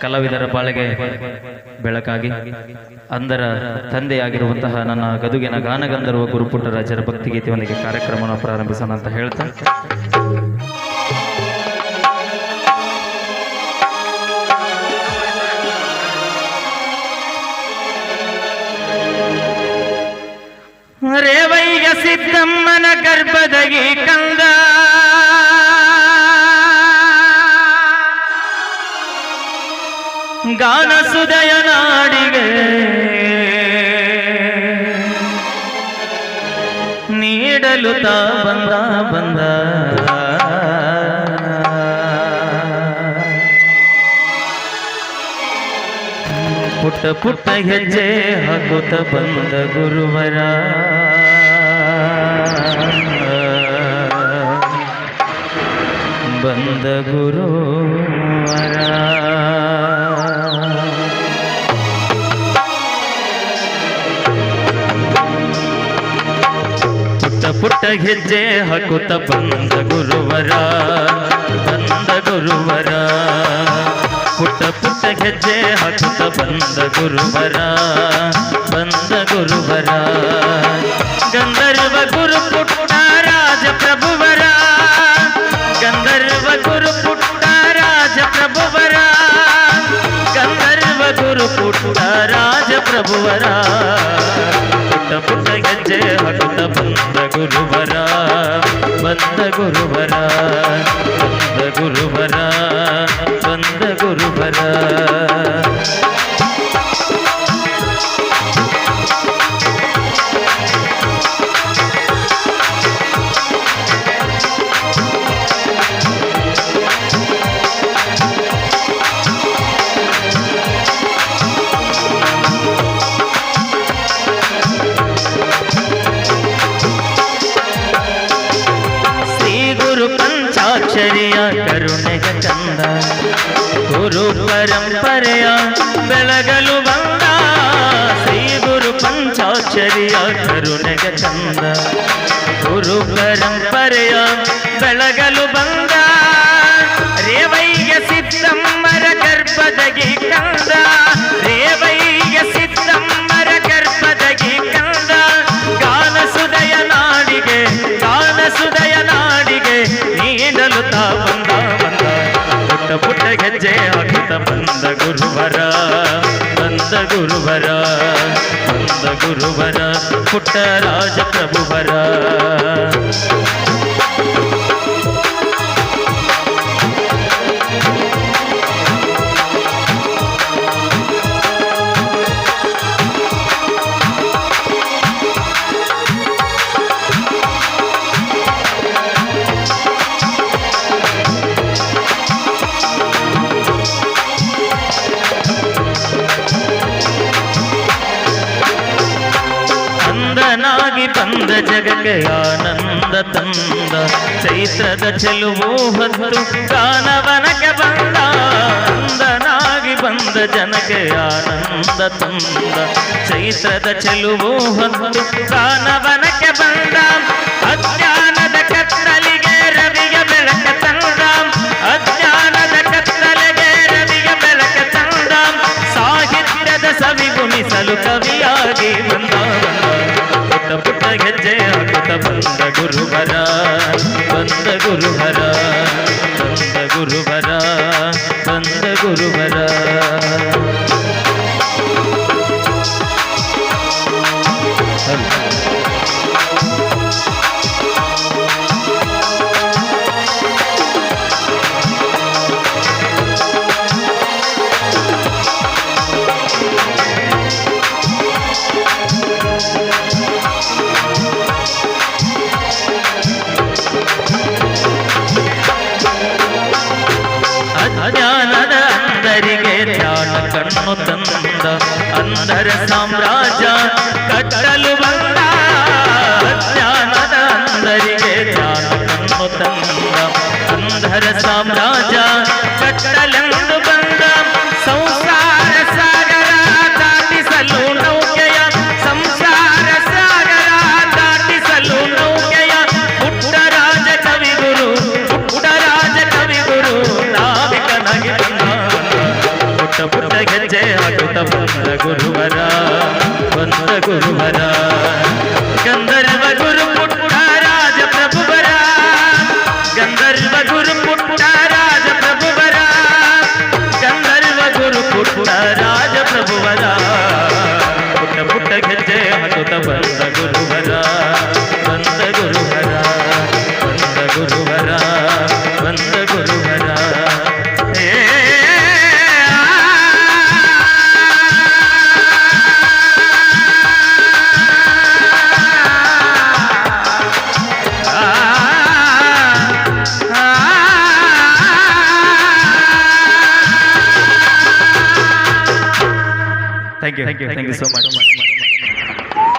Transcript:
ಕಲಾವಿದರ ಬಾಳೆಗೆ ಬೆಳಕಾಗಿ ಅಂದರ ತಂದೆಯಾಗಿರುವಂತಹ ನನ್ನ ಗದುಗಿನ ಗಾನಗಂಧರ್ವ ಗುರುಪುಟ್ಟರಾಜರ ಭಕ್ತಿಗೀತೆಯೊಂದಿಗೆ ಕಾರ್ಯಕ್ರಮವನ್ನು ಪ್ರಾರಂಭಿಸೋಣ ಅಂತ ಹೇಳ್ತಾ ರೇವಯ್ಯ ಸಿದ್ದಮ್ಮನ ಗರ್ಭದಗಿ ಕಂದ ಗಾನ ಸುದಯ ನಾಡಿಗೆ ನೀಡಲು ತಾ ಬಂದ ಪುಟ್ಟ ಪುಟ್ಟ ಹೆಜ್ಜೆ ಹಾಕುತ್ತ ಬಂದ ಗುರುವರ ಬಂದ ಗುರುವರ ಪುಟ್ಟ ಹೆಜ್ಜೆ ಹಾಕುತ್ತ ಬಂದ ಗುರುವರ ಪುಟ್ಟ ಪುಟ್ಟ ಹೆಜ್ಜೆ ಹಾಕುತ್ತ ಬಂದ ಗುರುವರ ಗಂಧರ್ವ ಗುರು ಪುಟ್ಟ ರಾಜ ಪ್ರಭುವರ ಗಂಧರ್ವ ಗುರು ಪುಟ್ಟ ರಾಜ ಪ್ರಭುವರ ಗಂಧರ್ವ ಗುರು ಪುಟ್ಟ ರಾಜ ಪ್ರಭುವರ ಪುಟ್ಟ ಪುಟ್ಟ ಹೆಜ್ಜೆ ಹಾಕುತ್ತ ಬಂದ ಗುರುವರ ಬಂದ ಗುರುವರ ಪಂಚಾಕ್ಷರಿಯ ಕರುಣೆಗೆ ಚಂದ ಗುರು ಪರಂಪರೆಯ ಬೆಳಗಲು ಬಂದ ಶ್ರೀ ಗುರು ಪಂಚಾಕ್ಷರಿಯ ಕರುಣೆಗೆ ಚಂದ ಗುರು ಪರಂಪರೆಯ ಬೆಳಗಲು ಬಂದ ರೇವಯ್ಯ ಸಿದ್ದಮ್ಮರ ಗರ್ಭದಗಿ ಕಂದ ರೇವಯ್ಯ ಸಿದ್ದಮ್ಮರ ಗರ್ಭದಗಿ ಕಂದ ಗಾನ ಸುದಯ ನಾಡಿಗೆ ನೀಡಲು ತಾ ಬಂದ ಪುಟ್ಟ ಪುಟ್ಟ ಹೆಜ್ಜೆ ಹಾಕುತ್ತ ಬಂದ ಗುರುವರ ಪುಟ್ಟ ರಾಜ ಪ್ರಭುವರ ಬಂದ ಜಗಕ್ಕೆ ಆನಂದ ತಂದ ಚೈತ್ರದ ಚೆಲುವು ಹೊತ್ತು ಗಾನವನಕ್ಕೆ ಬಂದ ಅಂದನಾಗಿ ಬಂದ ಜನಕ್ಕೆ ಆನಂದ ತಂದ ಚೈತ್ರದ ಚೆಲುವು ಹೊತ್ತು ಗಾನವನಕ್ಕೆ ಬಂದ ಅಜ್ಞಾನದ ಕತ್ತಲಿಗೆ ರವಿಯ ಬೆಳಕ ತಂದ ಅಜ್ಞಾನದ ಕತ್ತಲಿಗೆ ರವಿಯ ಬೆಳಕ ತಂದ ಸಾಹಿತ್ಯದ ಸವಿಗುಣಿಸಲು ಕವಿಯಾಗಿ ಬಂದ ಪುಟ್ಟ ಹೆಜ್ಜೆ ಹಾಕುತ್ತ ಬಂದ ಗುರುವರ ಅಜ್ಞಾನದ ಅಂದರಿಗೆ ಧ್ಯಾನ ಕಣ್ಣು ತಂದ ಅಂಧರ ಸಾಮ್ರಾಜ್ಯ ಕಟ್ಟಲು ಬಂದ ಅಜ್ಞಾನದ ಅಂದರಿಗೆ ಧ್ಯಾನ ಕಣ್ಣು ತಂದ ಅಂಧರ ಸಾಮ್ರಾಜ್ಯ ಕಟ್ಟಲೆಂದು ಬಂದ ಸಂಸಾರ ಸಾಗರ ದಾಟಿಸಲು ನೌಕೆಯ ಸಂಸಾರ ಸಾಗರ ದಾಟಿಸಲು ನೌಕೆಯ ಪುಟ್ಟ ರಾಜ ಕವಿಗುರು ನಾವಿಕನಾಗಿ ಬಂದ ಪುಟ್ಟ ಪುಟ್ಟ ಗೆಜ್ಜೆ ಹಾಕುತ್ತ ಬಂದ ಗುರುವರ ಗಂಧರ್ವ ಗುರು ಪುಟ್ಟ ರಾಜ ಪ್ರಭುವರ ಗಂಧರ್ವ ಗುರು ಪುಟ್ಟ ರಾಜ ಪ್ರಭುವರ ಗಂಧರ್ವ ಗುರು ಪುಟ್ಟ ರಾಜ ಪ್ರಭುವರ ಪುಟ್ಟ ಪುಟ್ಟ ಗೆಜ್ಜೆ ಹಾಕುತ್ತ ಬಂದ ಗುರುವರ ಬಂದ ಗುರುವರ ಬಂದ ಗುರುವರ ಬಂದ ಗುರುವರ Thank you so much.